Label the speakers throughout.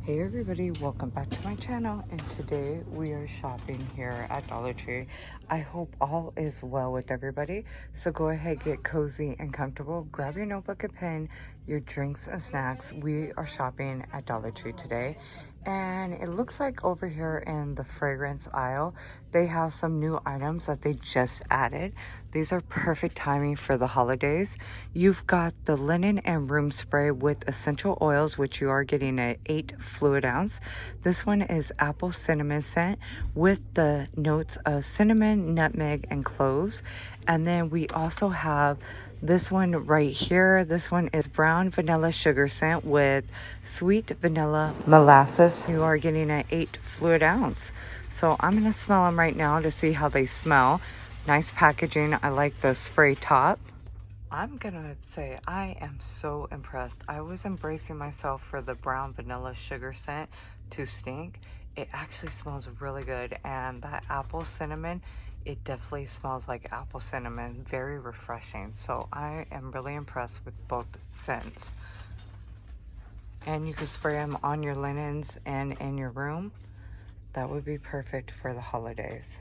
Speaker 1: Hey everybody, welcome back to my channel, and today we are shopping here at Dollar Tree. I hope all is well with everybody, so go ahead, get cozy and comfortable, grab your notebook and pen, your drinks and snacks. We are shopping at Dollar Tree today, and it looks like over here in the fragrance aisle they have some new items that they just added. These are perfect timing for the holidays. You've got the linen and room spray with essential oils, which you are getting at 8 fluid ounce. This one is apple cinnamon scent with the notes of cinnamon, nutmeg, and cloves. And then we also have this one right here. This one is brown vanilla sugar scent with sweet vanilla molasses. You are getting an 8 fluid ounce. So I'm gonna smell them right now to see how they smell. Nice packaging. I like the spray top. I'm gonna say I am so impressed. I was embracing myself for the brown vanilla sugar scent to stink. It actually smells really good, and that apple cinnamon, it definitely smells like apple cinnamon. Very refreshing. So I am really impressed with both scents. And you can spray them on your linens and in your room. That would be perfect for the holidays.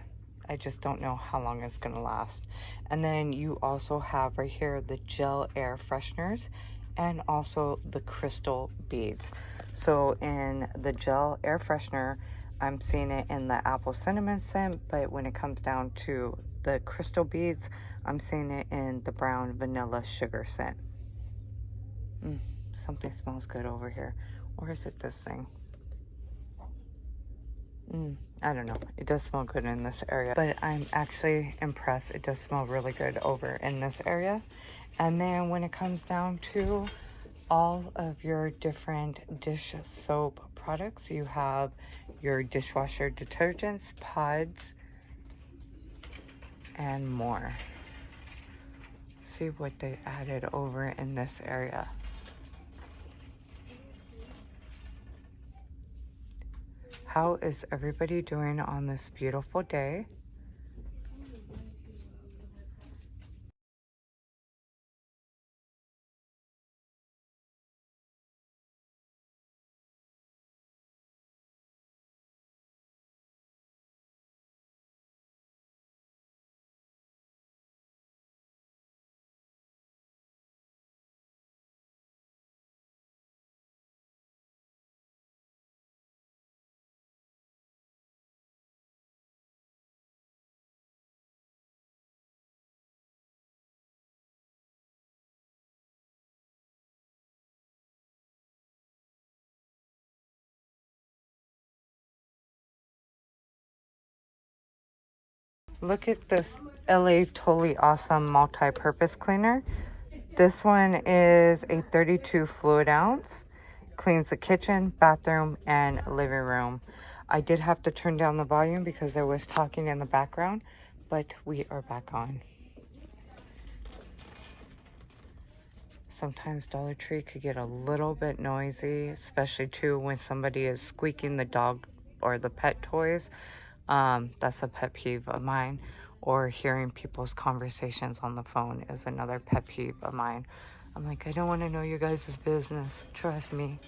Speaker 1: I just don't know how long it's gonna last. And then you also have right here the gel air fresheners and also the crystal beads. So in the gel air freshener, I'm seeing it in the apple cinnamon scent, but when it comes down to the crystal beads, I'm seeing it in the brown vanilla sugar scent. Something smells good over here. Or is it this thing? I don't know. It does smell good in this area, but I'm actually impressed. It does smell really good over in this area. And then when it comes down to all of your different dish soap products, you have your dishwasher detergents, pods, and more. See what they added over in this area. How is everybody doing on this beautiful day? Look at this LA Totally Awesome multi-purpose cleaner. This one is a 32 fluid ounce. Cleans the kitchen, bathroom, and living room. I did have to turn down the volume because there was talking in the background, but we are back on. Sometimes Dollar Tree could get a little bit noisy, especially too when somebody is squeaking the dog or the pet toys. That's a pet peeve of mine. Or hearing people's conversations on the phone is another pet peeve of mine. I'm like, I don't want to know your guys' business. Trust me.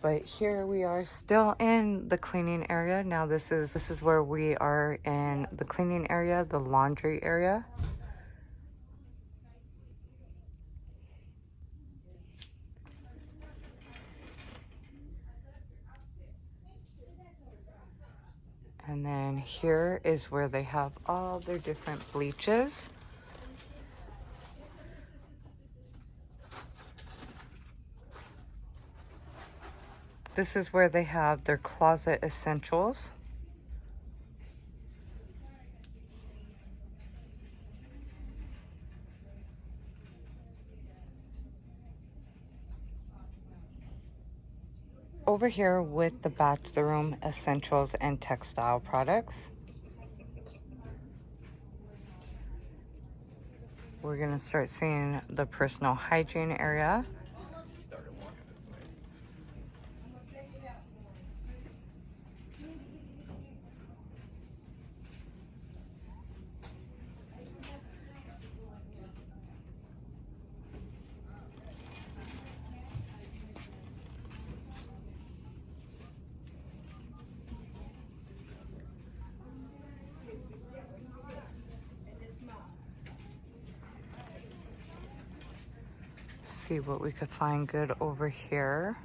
Speaker 1: But here we are still in the cleaning area. Now this is where we are in the cleaning area, the laundry area. And then here is where they have all their different bleaches. This is where they have their closet essentials. Over here with the bathroom essentials and textile products. We're gonna start seeing the personal hygiene area. see what we could find good over here.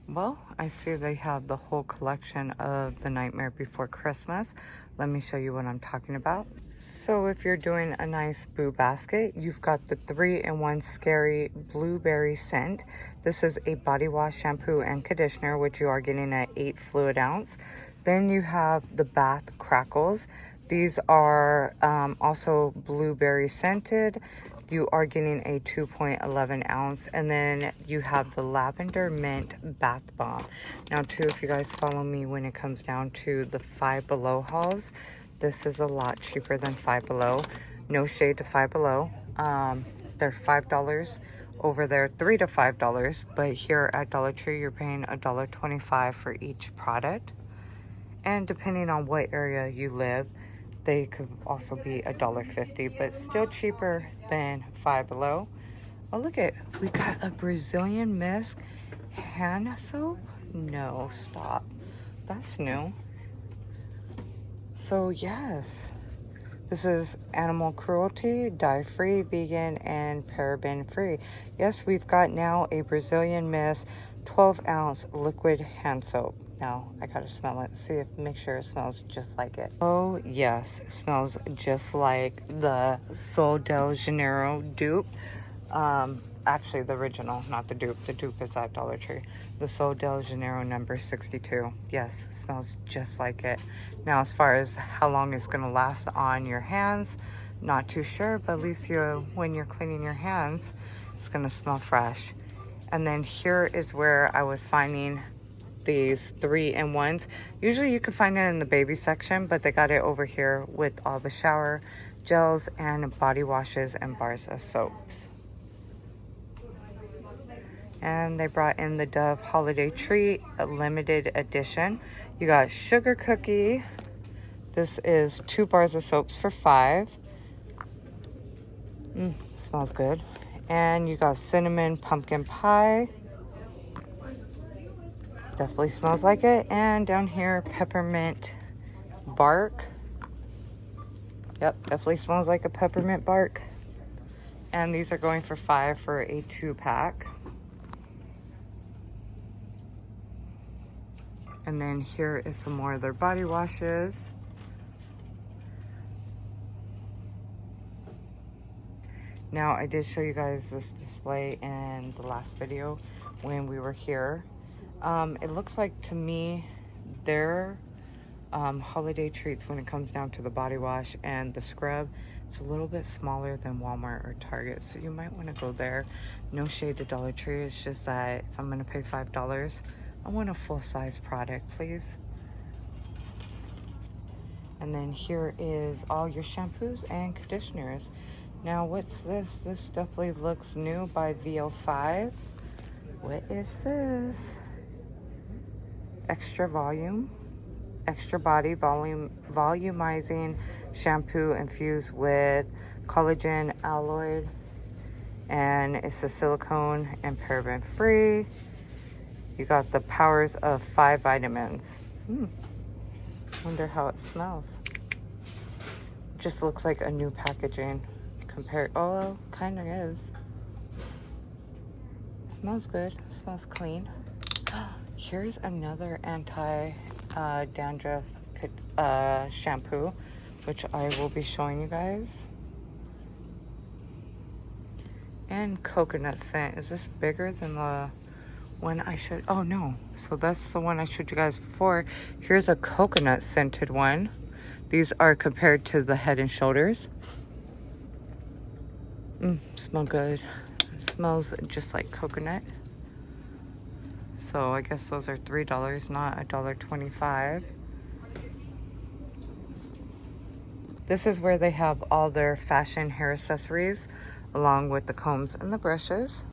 Speaker 1: Well, I see they have the whole collection of The Nightmare Before Christmas. Let me show you what I'm talking about. So if you're doing a nice boo basket, you've got the 3-in-1 Scary Blueberry Scent. This is a body wash, shampoo, and conditioner, which you are getting at 8 fluid ounce. Then you have the Bath Crackles. These are also blueberry scented. You are getting a 2.11 ounce. And then you have the Lavender Mint Bath Bomb. Now too, if you guys follow me when it comes down to the Five Below hauls, this is a lot cheaper than Five Below. No shade to Five Below. They're $5 over there, $3 to $5. But here at Dollar Tree, you're paying $1.25 for each product. And depending on what area you live, they could also be $1.50, but still cheaper than Five Below. Oh, look at, we got a Brazilian Mist hand soap. No, stop. That's new. So yes, this is animal cruelty, dye-free, vegan, and paraben-free. Yes, we've got now a Brazilian Mist 12-ounce liquid hand soap. Now I gotta smell it, make sure it smells just like it. Oh yes, it smells just like the Sol de Janeiro dupe. Actually the original, not the dupe. The dupe is at Dollar Tree. The Sol de Janeiro number 62. Yes, it smells just like it. Now as far as how long it's gonna last on your hands, not too sure, but at least when you're cleaning your hands, it's gonna smell fresh. And then here is where I was finding these 3-in-1s. Usually you can find it in the baby section, but they got it over here with all the shower gels and body washes and bars of soaps. And they brought in the Dove Holiday Treat, a limited edition. You got sugar cookie. This is 2 bars of soaps for $5. Smells good. And you got cinnamon pumpkin pie. Definitely smells like it. And down here, peppermint bark. Yep, definitely smells like a peppermint bark. And these are going for $5 for a 2-pack. And then here is some more of their body washes. Now, I did show you guys this display in the last video when we were here. It looks like to me their holiday treats when it comes down to the body wash and the scrub, it's a little bit smaller than Walmart or Target, so you might want to go there. No shade to Dollar Tree, it's just that if I'm going to pay $5, I want a full-size product, please. And then here is all your shampoos and conditioners. Now, what's this? This definitely looks new by VO5. What is this? Extra volume, extra body volumizing shampoo infused with collagen alloy, and it's a silicone and paraben free. You got the powers of 5 vitamins. Wonder how it smells. Just looks like a new packaging compared. Oh, kind of is. Smells good. Smells clean. Here's another anti-dandruff shampoo, which I will be showing you guys. And coconut scent. Is this bigger than the one I showed? Oh no, so that's the one I showed you guys before. Here's a coconut scented one. These are compared to the Head and Shoulders. Smell good. It smells just like coconut. So I guess those are $3, not $1.25. This is where they have all their fashion hair accessories along with the combs and the brushes.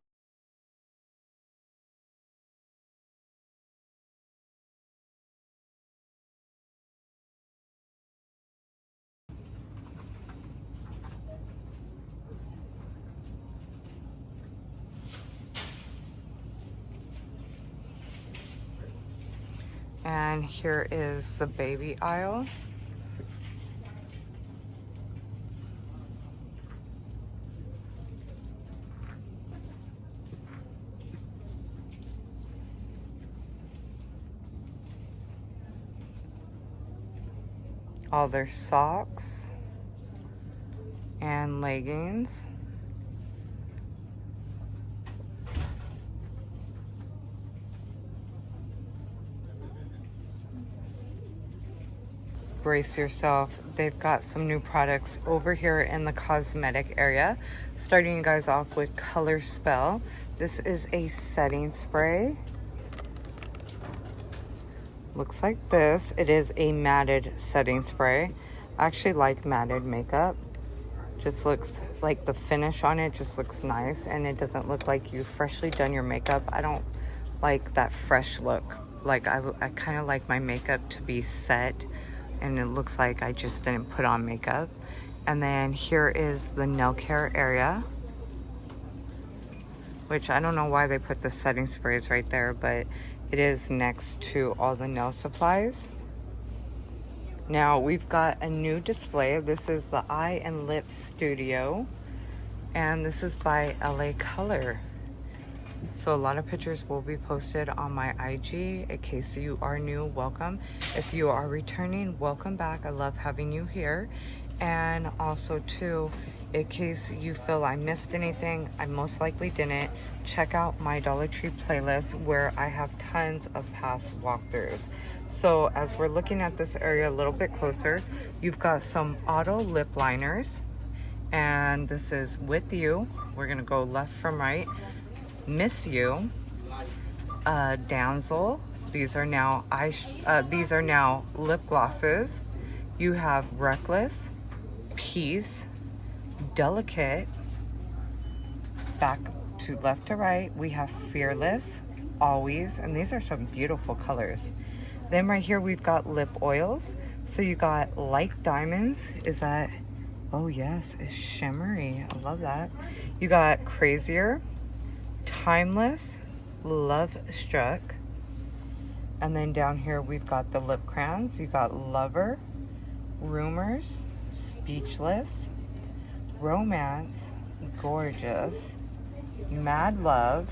Speaker 1: And here is the baby aisle. all their socks and leggings. Brace yourself. They've got some new products over here in the cosmetic area. Starting you guys off with Color Spell. This is a setting spray. Looks like this. It is a matted setting spray. I actually like matted makeup. Just looks like the finish on it just looks nice, and it doesn't look like you freshly done your makeup. I don't like that fresh look. Like I kind of like my makeup to be set, and it looks like I just didn't put on makeup. And then here is the nail care area, which I don't know why they put the setting sprays right there, but it is next to all the nail supplies. Now we've got a new display. This is the Eye and Lip Studio, and this is by LA Color. So a lot of pictures will be posted on my IG. In case you are new, welcome. If you are returning, welcome back. I love having you here. And also too, in case you feel I missed anything, I most likely didn't, check out my Dollartree playlist where I have tons of past walkthroughs. So as we're looking at this area a little bit closer, you've got some auto lip liners, and this is With You. We're gonna go left from right. Miss You, Damsel. These are now lip glosses. You have Reckless, Peace, Delicate. Back to left to right, we have Fearless, Always, and these are some beautiful colors. Then right here we've got lip oils. So you got Like Diamonds. Is that? Oh yes, it's shimmery. I love that. You got Crazier, Timeless, Love Struck, and then down here we've got the lip crayons. You got Lover, Rumors, Speechless, Romance, Gorgeous, Mad Love,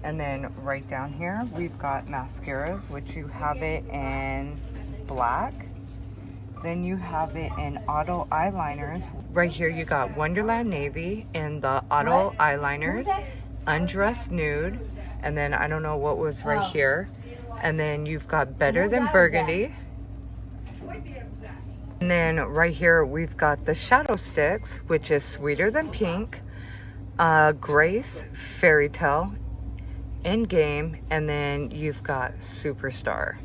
Speaker 1: and then right down here we've got mascaras, which you have it in black. Then you have it in auto eyeliners. Right here you got Wonderland Navy in the auto eyeliners, Undressed Nude, and then I don't know what was right here. And then you've got Better Than Burgundy. And then right here we've got the Shadow Sticks, which is Sweeter Than Pink, Grace, Fairy Tale, Endgame, and then you've got Superstar.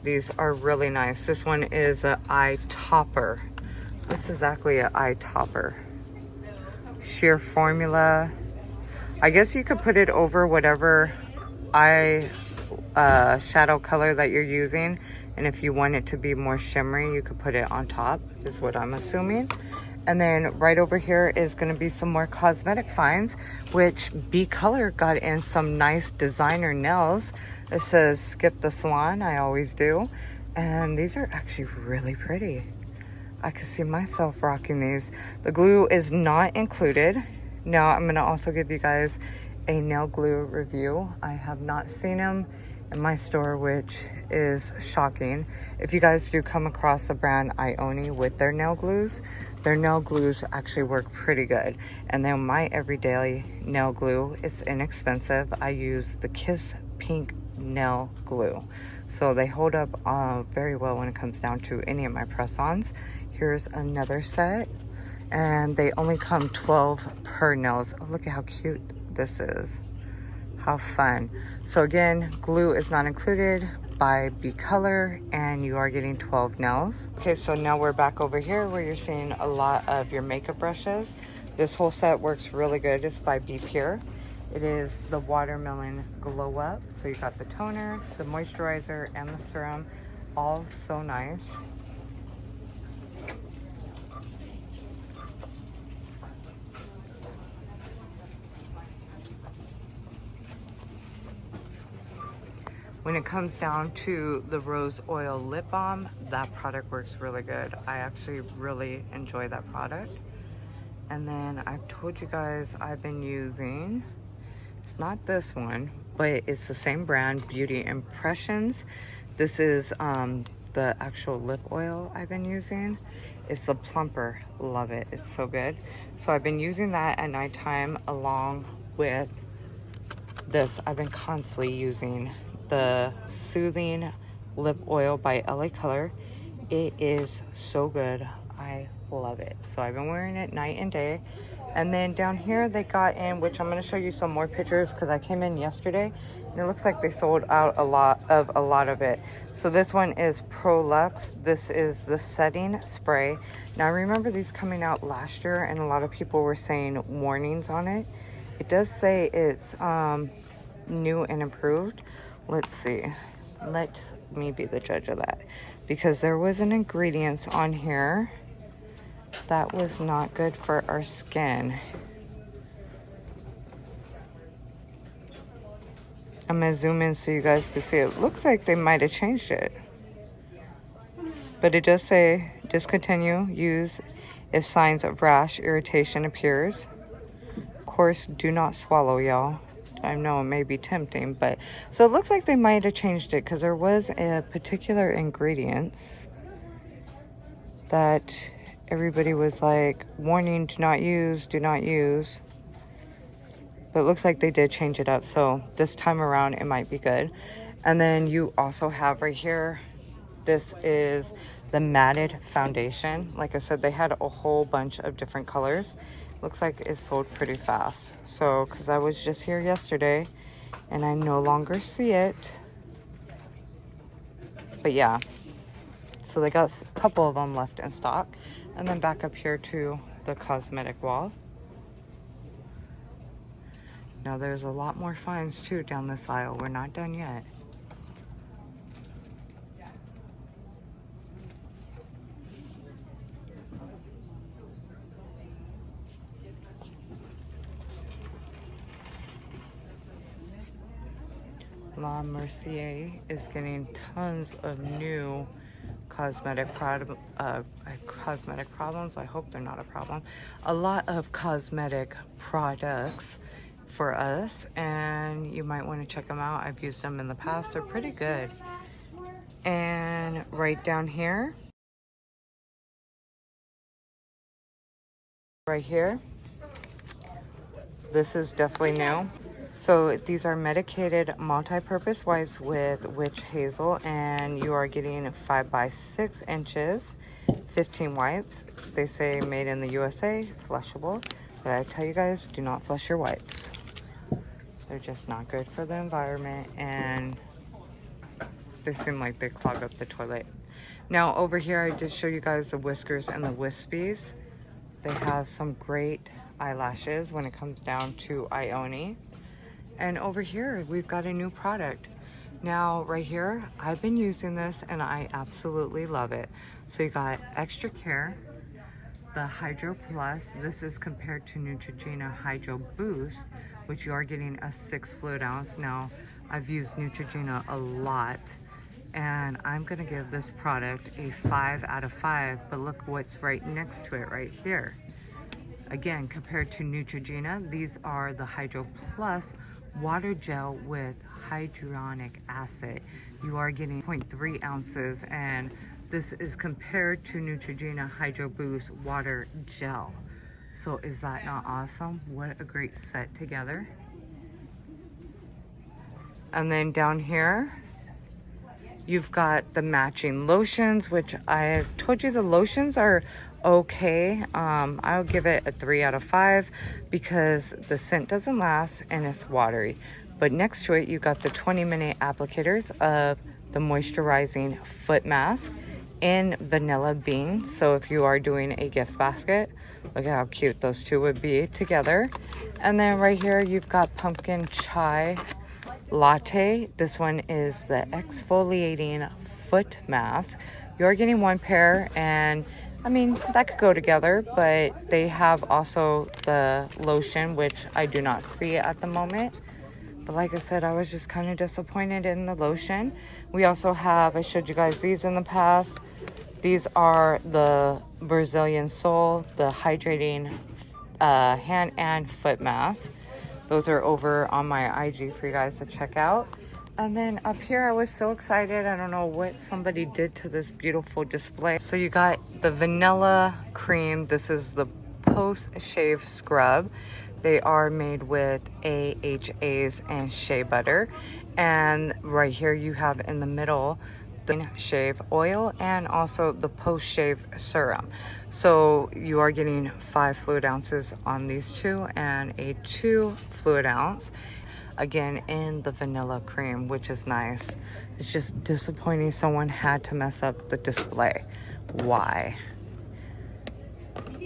Speaker 1: These are really nice. This one is an eye topper. What's exactly an eye topper? Sheer formula. I guess you could put it over whatever eye shadow color that you're using. And if you want it to be more shimmery, you could put it on top, is what I'm assuming. And then right over here is going to be some more cosmetic finds, which B Color got in some nice designer nails. It says skip the salon, I always do. And these are actually really pretty. I could see myself rocking these. The glue is not included. Now I'm going to also give you guys a nail glue review. I have not seen them in my store, which is shocking. If you guys do come across the brand Ioni with their nail glues actually work pretty good. And then my everyday nail glue is inexpensive. I use the Kiss Pink nail glue, so they hold up very well when it comes down to any of my press-ons. Here's another set, and they only come 12 per nails. Oh, look at how cute this is. How fun. So again, glue is not included by B Color, and you are getting 12 nails. Okay, so now we're back over here where you're seeing a lot of your makeup brushes. This whole set works really good. It's by Be Pure. It is the Watermelon Glow Up. So you got the toner, the moisturizer, and the serum. All so nice. When it comes down to the Rose Oil Lip Balm, that product works really good. I actually really enjoy that product. And then I've told you guys I've been using, it's not this one, but it's the same brand, Beauty Impressions. This is the the actual lip oil I've been using. It's the plumper. Love it. It's so good. So I've been using that at nighttime along with this. I've been constantly using the Soothing Lip Oil by LA Color. It is so good. I love it. So I've been wearing it night and day. And then down here they got in, which I'm going to show you some more pictures because I came in yesterday and it looks like they sold out a lot of it. So this one is Pro Luxe. This is the setting spray. Now I remember these coming out last year and a lot of people were saying warnings on it. It does say it's new and improved. Let's see. Let me be the judge of that because there was an ingredients on here that was not good for our skin. I'm gonna zoom in so you guys can see. It looks like they might have changed it, but it does say discontinue use if signs of rash irritation appears. Of course, do not swallow, y'all. I know it may be tempting, but so it looks like they might have changed it because there was a particular ingredients that everybody was like, warning, do not use. But it looks like they did change it up. So this time around, it might be good. And then you also have right here, this is the matted foundation. Like I said, they had a whole bunch of different colors. Looks like it sold pretty fast. So, because I was just here yesterday and I no longer see it. But yeah, so they got a couple of them left in stock. And then back up here to the cosmetic wall. Now there's a lot more finds too down this aisle. We're not done yet. La Mercier is getting tons of new cosmetic problems. I hope they're not a problem. A lot of cosmetic products for us, and you might want to check them out. I've used them in the past. They're pretty good. And right down here, right here, this is definitely new. So these are medicated multi-purpose wipes with witch hazel, and you are getting 5 by 6 inches, 15 wipes. They say made in the USA, flushable, but I tell you guys, do not flush your wipes. They're just not good for the environment, and they seem like they clog up the toilet. Now over here, I did show you guys the whiskers and the wispies. They have some great eyelashes when it comes down to Ione. And over here, we've got a new product. Now, right here, I've been using this and I absolutely love it. So you got Extra Care, the Hydro Plus. This is compared to Neutrogena Hydro Boost, which you are getting a 6 fluid ounce. Now, I've used Neutrogena a lot, and I'm gonna give this product a 5 out of 5, but look what's right next to it right here. Again, compared to Neutrogena, these are the Hydro Plus water gel with hyaluronic acid. You are getting 0.3 ounces, and this is compared to Neutrogena Hydro Boost water gel. So is that not awesome? What a great set together. And then down here, you've got the matching lotions, which I told you the lotions are okay. I'll give it a 3 out of 5 because the scent doesn't last and it's watery. But next to it, you got the 20-minute applicators of the moisturizing foot mask in vanilla bean. So if you are doing a gift basket, look at how cute those two would be together. And then right here, you've got pumpkin chai latte. This one is the exfoliating foot mask. You're getting 1 pair, and I mean, that could go together, but they have also the lotion, which I do not see at the moment. But like I said, I was just kind of disappointed in the lotion. We also have, I showed you guys these in the past. These are the Brazilian Soul, the hydrating hand and foot mask. Those are over on my IG for you guys to check out. And then up here, I was so excited. I don't know what somebody did to this beautiful display. So you got the vanilla cream. This is the post-shave scrub. They are made with AHAs and shea butter. And right here you have in the middle the shave oil and also the post-shave serum. So you are getting 5 fluid ounces on these two and a 2 fluid ounce. Again, in the vanilla cream, which is nice. It's just disappointing someone had to mess up the display. Why?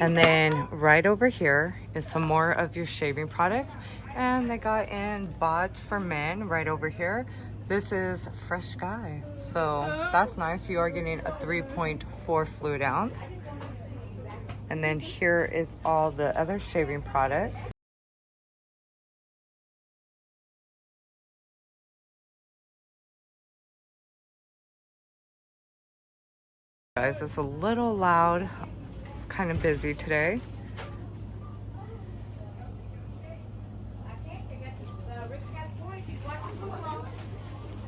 Speaker 1: And then right over here is some more of your shaving products. And they got in bods for men right over here. This is Fresh Sky. So that's nice. You are getting a 3.4 fluid ounce. And then here is all the other shaving products. Guys, it's a little loud. It's kind of busy today.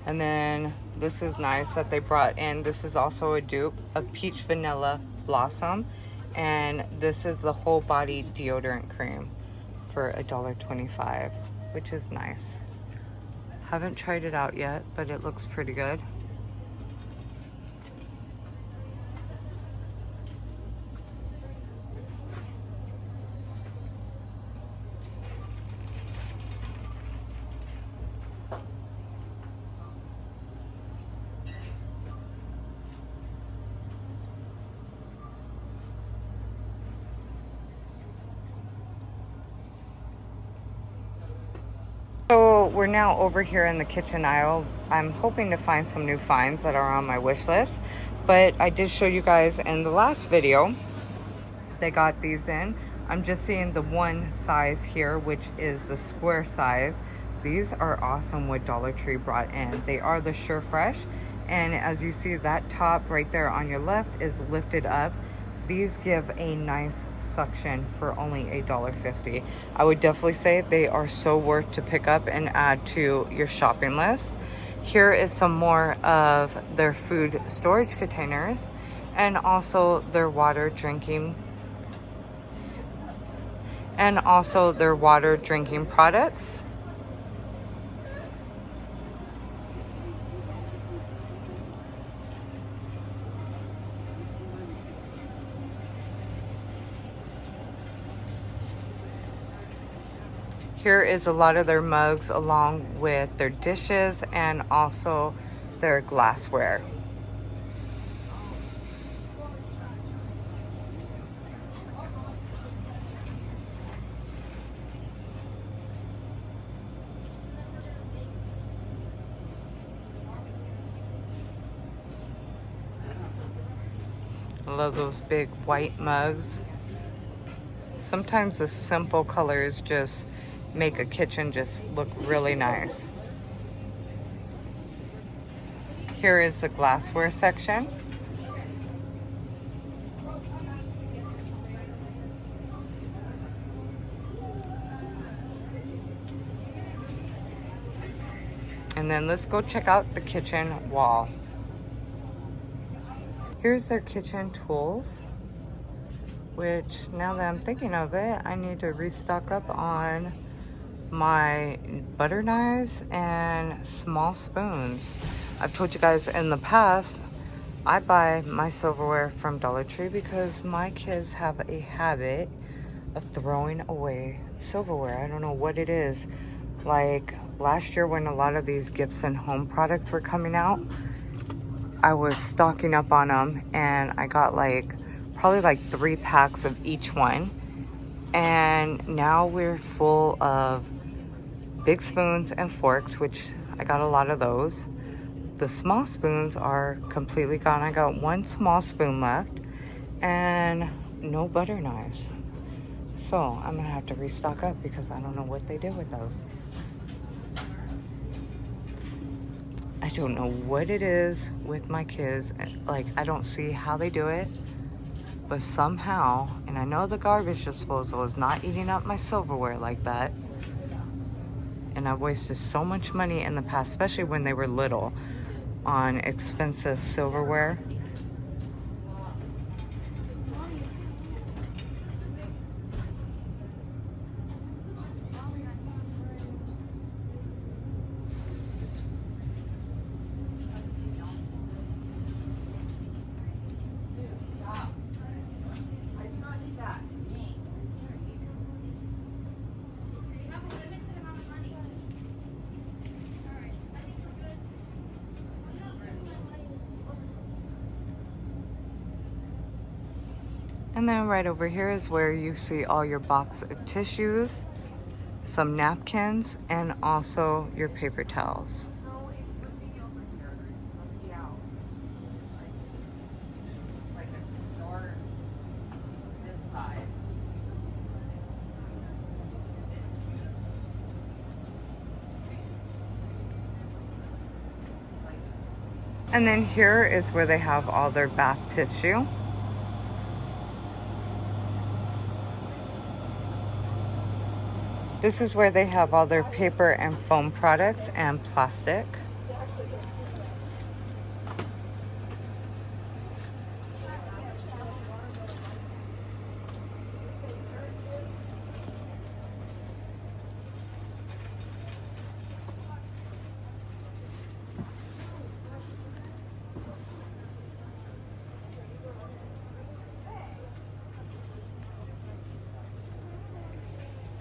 Speaker 1: And then this is nice that they brought in. This is also a dupe of Peach Vanilla Blossom. And this is the whole body deodorant cream for $1.25, which is nice. Haven't tried it out yet, but it looks pretty good. So we're now over here in the kitchen aisle. I'm hoping to find some new finds that are on my wish list, but I did show you guys in the last video they got these in. I'm just seeing the one size here, which is the square size. These are awesome what Dollartree brought in. They are the Sure Fresh, and as you see, that top right there on your left is lifted up. These give a nice suction for only $1.50. I would definitely say they are so worth to pick up and add to your shopping list. Here is some more of their food storage containers and also their water drinking products. Here is a lot of their mugs along with their dishes and also their glassware. I love those big white mugs. Sometimes the simple colors just make a kitchen just look really nice. Here is the glassware section. And then let's go check out the kitchen wall. Here's their kitchen tools, which now that I'm thinking of it, I need to restock up on my butter knives and small spoons. I've told you guys in the past, I buy my silverware from Dollar Tree because my kids have a habit of throwing away silverware. I don't know what it is. Like last year when a lot of these Gibson home products were coming out, I was stocking up on them and I got probably 3 packs of each one. And now we're full of big spoons and forks, which I got a lot of those. The small spoons are completely gone. I got 1 small spoon left and no butter knives. So I'm gonna have to restock up because I don't know what they did with those. I don't know what it is with my kids. I don't see how they do it, but somehow, and I know the garbage disposal is not eating up my silverware like that, and and I've wasted so much money in the past, especially when they were little, on expensive silverware. And then right over here is where you see all your box of tissues, some napkins, and also your paper towels. And then here is where they have all their bath tissue. This is where they have all their paper and foam products and plastic.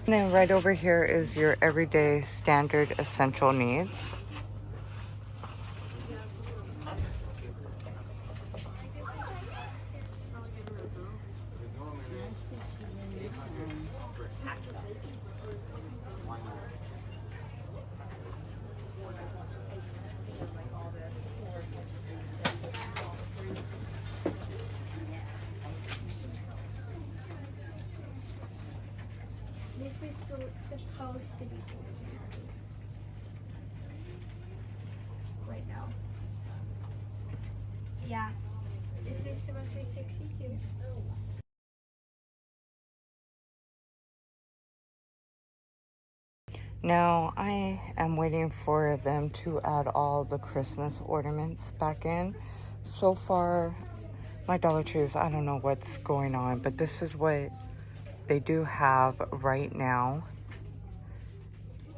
Speaker 1: And then right over here is your everyday standard essential needs.
Speaker 2: This is supposed to be $49 right now. Yeah, this is supposed to be 62.
Speaker 1: Now I am waiting for them to add all the Christmas ornaments back in. So far, my Dollartrees, I don't know what's going on, but this is what they do have right now.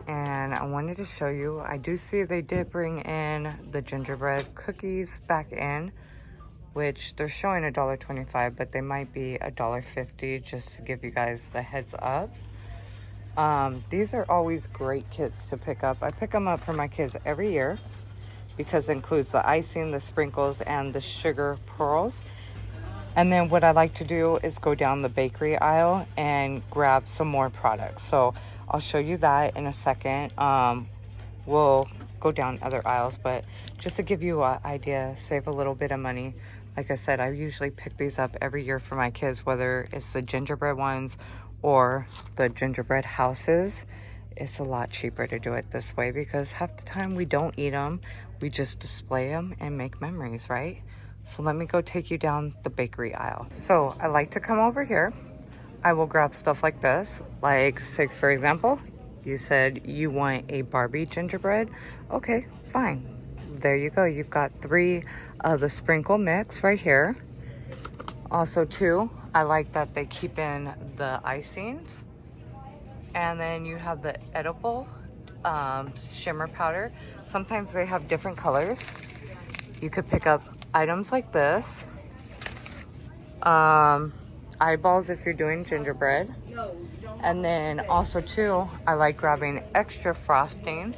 Speaker 1: And I wanted to show you, I do see they did bring in the gingerbread cookies back in, which they're showing $1.25, but they might be $1.50, just to give you guys the heads up. These are always great kits to pick up. I pick them up for my kids every year because it includes the icing, the sprinkles, and the sugar pearls. And then what I like to do is go down the bakery aisle and grab some more products. So I'll show you that in a second. We'll go down other aisles, but just to give you an idea, save a little bit of money. Like I said, I usually pick these up every year for my kids, whether it's the gingerbread ones or the gingerbread houses. It's a lot cheaper to do it this way because half the time we don't eat them. We just display them and make memories, right? So let me go take you down the bakery aisle. So I like to come over here. I will grab stuff like this. Like, say for example, you said you want a Barbie gingerbread. Okay, fine. There you go. You've got 3 of the sprinkle mix right here. Also too, I like that they keep in the icings. And then you have the edible shimmer powder. Sometimes they have different colors. You could pick up items like this, eyeballs if you're doing gingerbread, and then also too I like grabbing extra frosting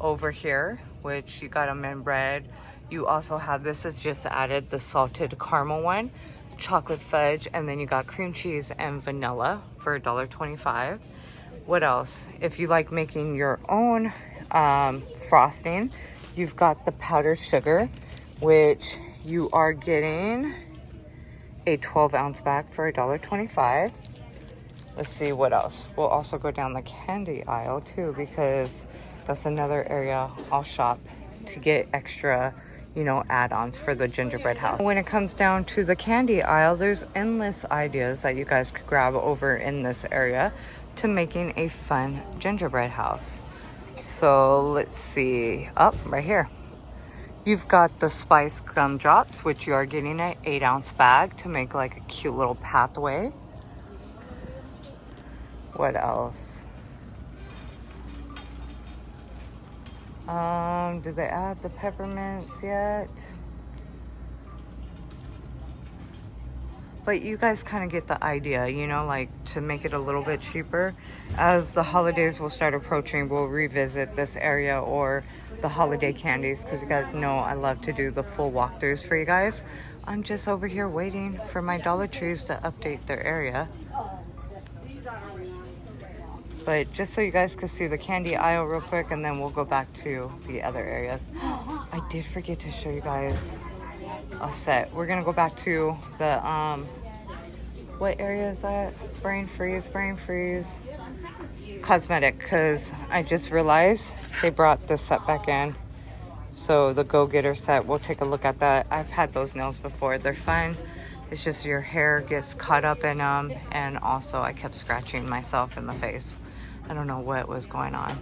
Speaker 1: over here, which you got them in red. You also have, this is just added, the salted caramel one, chocolate fudge, and then you got cream cheese and vanilla for $1.25. What else? If you like making your own frosting, you've got the powdered sugar, which you are getting a 12-ounce bag for $1.25. Let's see what else. We'll also go down the candy aisle too, because that's another area I'll shop to get extra, you know, add-ons for the gingerbread house. When it comes down to the candy aisle, there's endless ideas that you guys could grab over in this area to making a fun gingerbread house. So let's see. Up right here. You've got the spice gumdrops, which you are getting an 8-ounce bag to make like a cute little pathway. What else? Did they add the peppermints yet? But you guys kind of get the idea, you know, like to make it a little bit cheaper. As the holidays will start approaching, we'll revisit this area or the holiday candies, because you guys know I love to do the full walkthroughs for you guys. I'm just over here waiting for my Dollartrees to update their area. But just so you guys can see the candy aisle real quick, and then we'll go back to the other areas. I did forget to show you guys a set. We're gonna go back to the what area is that? Brain freeze cosmetic, because I just realized they brought this set back in. So the go-getter set, we'll take a look at that. I've had those nails before. They're fun. It's just your hair gets caught up in them, and also I kept scratching myself in the face. I don't know what was going on.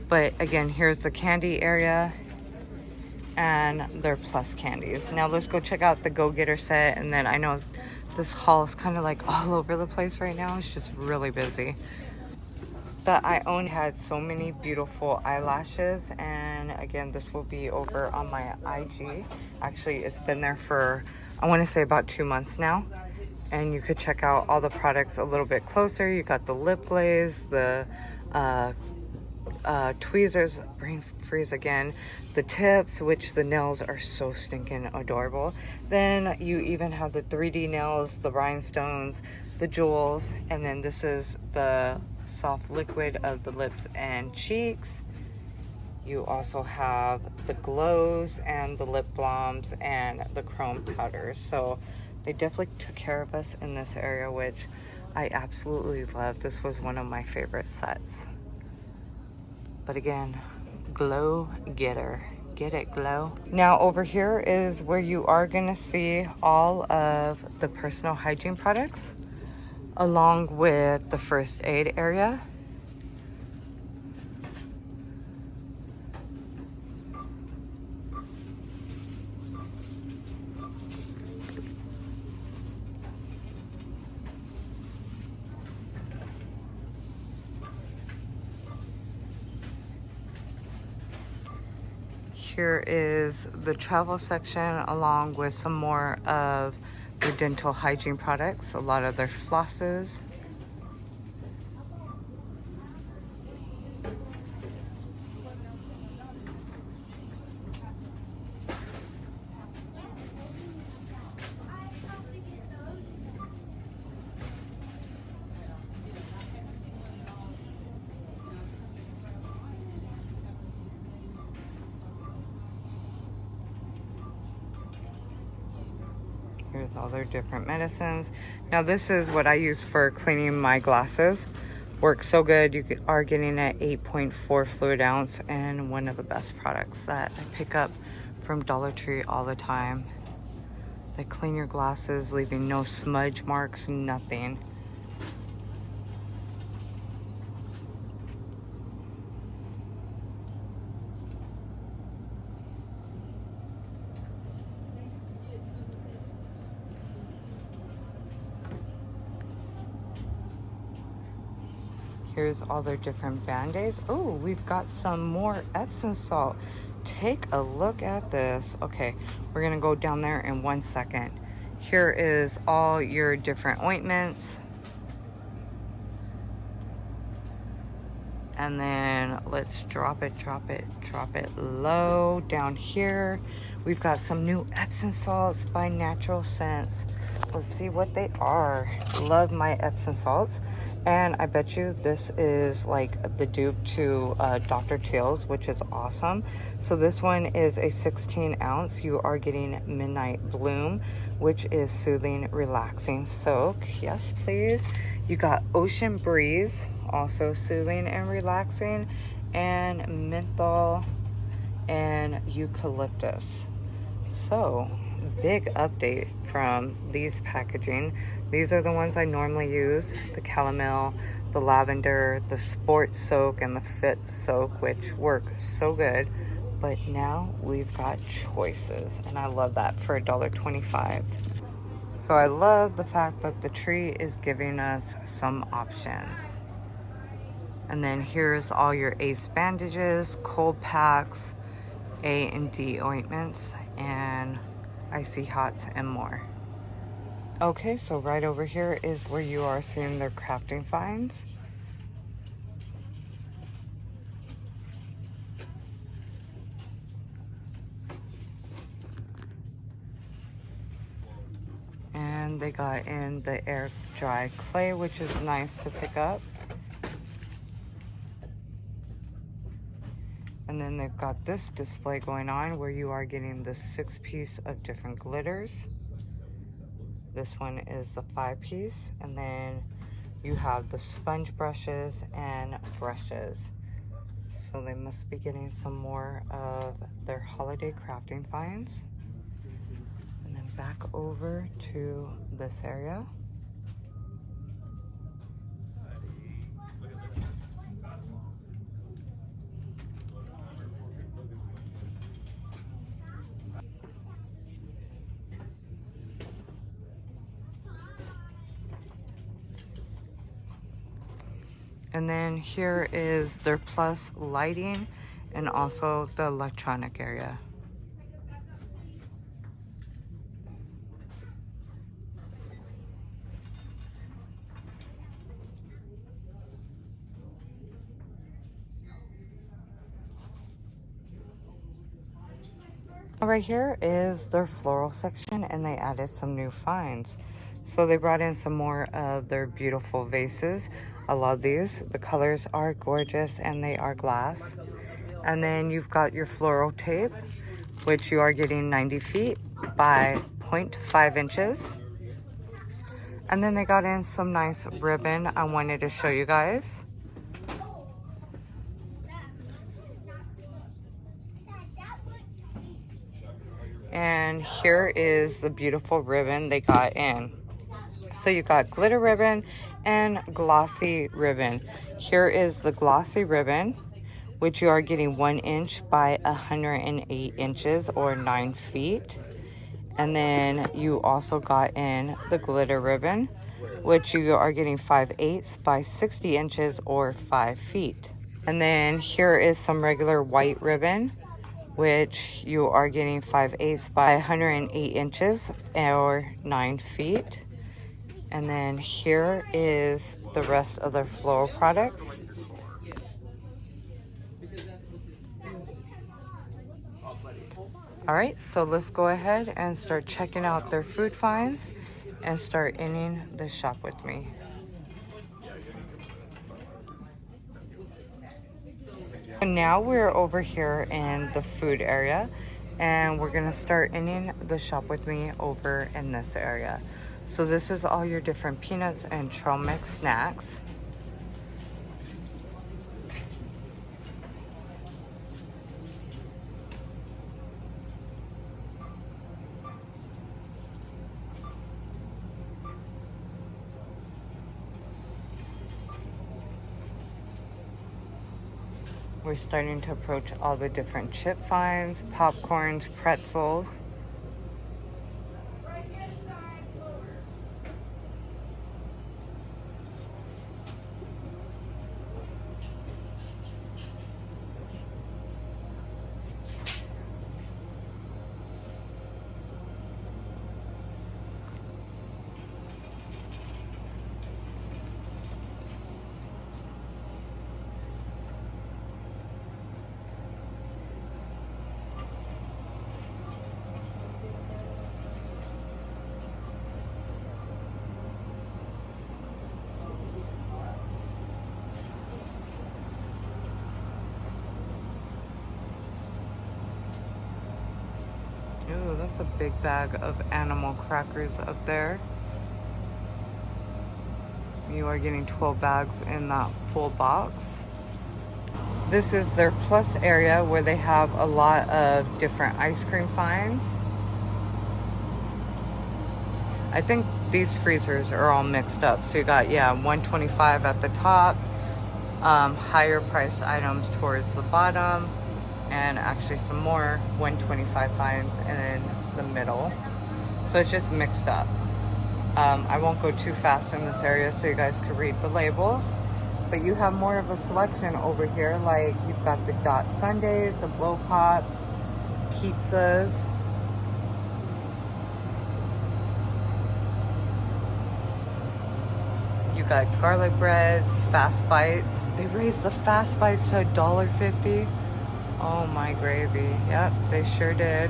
Speaker 1: But again, here's the candy area and their plus candies. Now let's go check out the go-getter set, and then I know this haul is kind of like all over the place right now. It's just really busy. But I only had so many beautiful eyelashes, and again, this will be over on my IG. Actually, it's been there for, I want to say about 2 months now. And you could check out all the products a little bit closer. You got the lip glaze, the tweezers, brain freeze again, the tips, which the nails are so stinking adorable. Then you even have the 3D nails, the rhinestones, the jewels, and then this is the soft liquid of the lips and cheeks. You also have the glows and the lip balms and the chrome powders. So they definitely took care of us in this area, which I absolutely love. This was one of my favorite sets. But again, glow getter. Get it, glow. Now over here is where you are gonna see all of the personal hygiene products, along with the first aid area. Here is the travel section, along with some more of the dental hygiene products, a lot of their flosses. Here's all their different medicines. Now this is what I use for cleaning my glasses. Works so good. You are getting an 8.4 fluid ounce, and one of the best products that I pick up from Dollartree all the time. They clean your glasses, leaving no smudge marks, nothing. Here's all their different Band-Aids. Oh, we've got some more Epsom salt. Take a look at this. Okay, we're gonna go down there in 1 second. Here is all your different ointments. And then let's drop it low down here. We've got some new Epsom salts by Natural Scents. Let's see what they are. Love my Epsom salts. And I bet you this is like the dupe to Dr. Teal's, which is awesome. So this one is a 16 ounce. You are getting Midnight Bloom, which is soothing, relaxing soak. Yes, please. You got Ocean Breeze, also soothing and relaxing, and menthol and eucalyptus. So big update from these packaging. These are the ones I normally use, the calomel, the lavender, the sports soak, and the fit soak, which work so good. But now we've got choices, and I love that for $1.25. So I love the fact that the tree is giving us some options. And then here's all your ACE bandages, cold packs, A and D ointments, and icy hots and more. Okay, so right over here is where you are seeing their crafting finds. And they got in the air dry clay, which is nice to pick up. And then they've got this display going on where you are getting the 6-piece of different glitters. This one is the 5-piece, and then you have the sponge brushes and brushes. So they must be getting some more of their holiday crafting finds. And then back over to this area. And then here is their plus lighting and also the electronic area. Right here is their floral section, and they added some new finds. So they brought in some more of their beautiful vases. I love these. The colors are gorgeous and they are glass. And then you've got your floral tape, which you are getting 90 feet by 0.5 inches. And then they got in some nice ribbon I wanted to show you guys. And here is the beautiful ribbon they got in. So you got glitter ribbon and glossy ribbon. Here is the glossy ribbon, which you are getting 1 inch by 108 inches or 9 feet. And then you also got in the glitter ribbon, which you are getting 5/8 by 60 inches or 5 feet. And then here is some regular white ribbon, which you are getting 5/8 by 108 inches or 9 feet. And then here is the rest of their floral products. All right, so let's go ahead and start checking out their food finds and start ending the shop with me. And now we're over here in the food area, and we're gonna start ending the shop with me over in this area. So this is all your different peanuts and trail mix snacks. We're starting to approach all the different chip finds, popcorns, pretzels. Ooh, that's a big bag of animal crackers up there. You are getting 12 bags in that full box. This is their plus area where they have a lot of different ice cream finds. I think these freezers are all mixed up. So you got, yeah, 125 at the top, higher priced items towards the bottom, and actually some more 125 finds in the middle. So it's just mixed up. I won't go too fast in this area so you guys can read the labels, but you have more of a selection over here. Like you've got the dot sundaes, the blow pops, pizzas. You got garlic breads, fast bites. They raised the fast bites to $1.50. Oh my gravy. Yep, they sure did.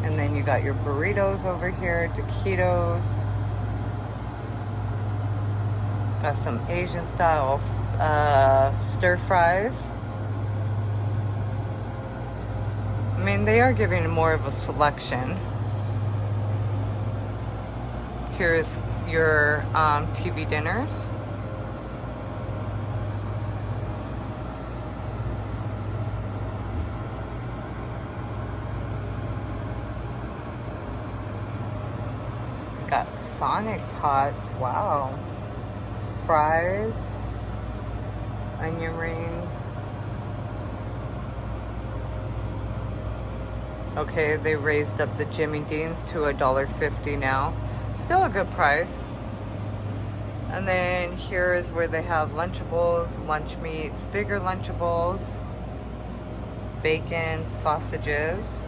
Speaker 1: And then you got your burritos over here, taquitos. Got some Asian style stir fries. I mean, they are giving more of a selection. Here's your TV dinners. Got Sonic tots, wow. Fries, onion rings. Okay, they raised up the Jimmy Dean's to $1.50 now. Still a good price. And then here is where they have Lunchables, lunch meats, bigger Lunchables, bacon, sausages.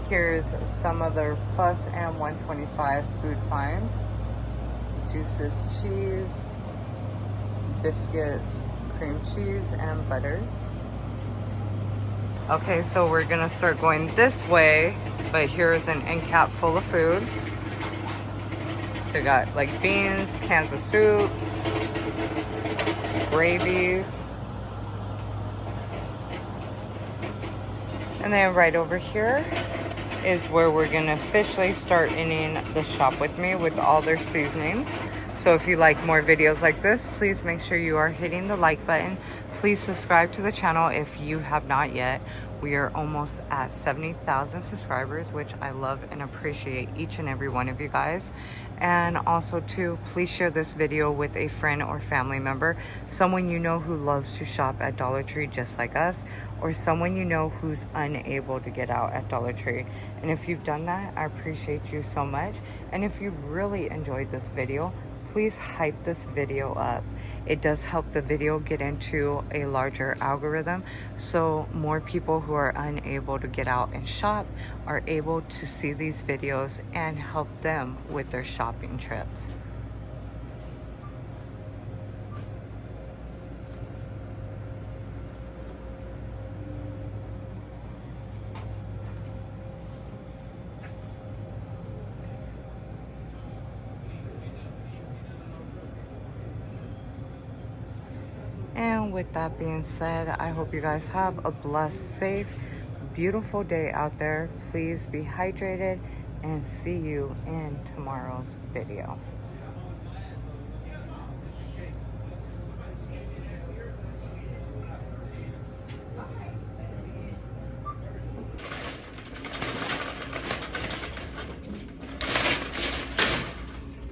Speaker 1: Here's some of their plus and 125 food finds. Juices, cheese, biscuits, cream cheese, and butters. Okay, so we're gonna start going this way, but here's an end cap full of food. So you got like beans, cans of soups, gravies. And then right over here is where we're gonna officially start ending the shop with me with all their seasonings. So if you like more videos like this, please make sure you are hitting the like button. Please subscribe to the channel if you have not yet. We are almost at 70,000 subscribers, which I love and appreciate each and every one of you guys. And also too, please share this video with a friend or family member, someone you know who loves to shop at Dollar Tree just like us, or someone you know who's unable to get out at Dollar Tree. And if you've done that, I appreciate you so much. And if you've really enjoyed this video, please hype this video up. It does help the video get into a larger algorithm, so more people who are unable to get out and shop are able to see these videos and help them with their shopping trips. And with that being said, I hope you guys have a blessed, safe, beautiful day out there. Please be hydrated and see you in tomorrow's video.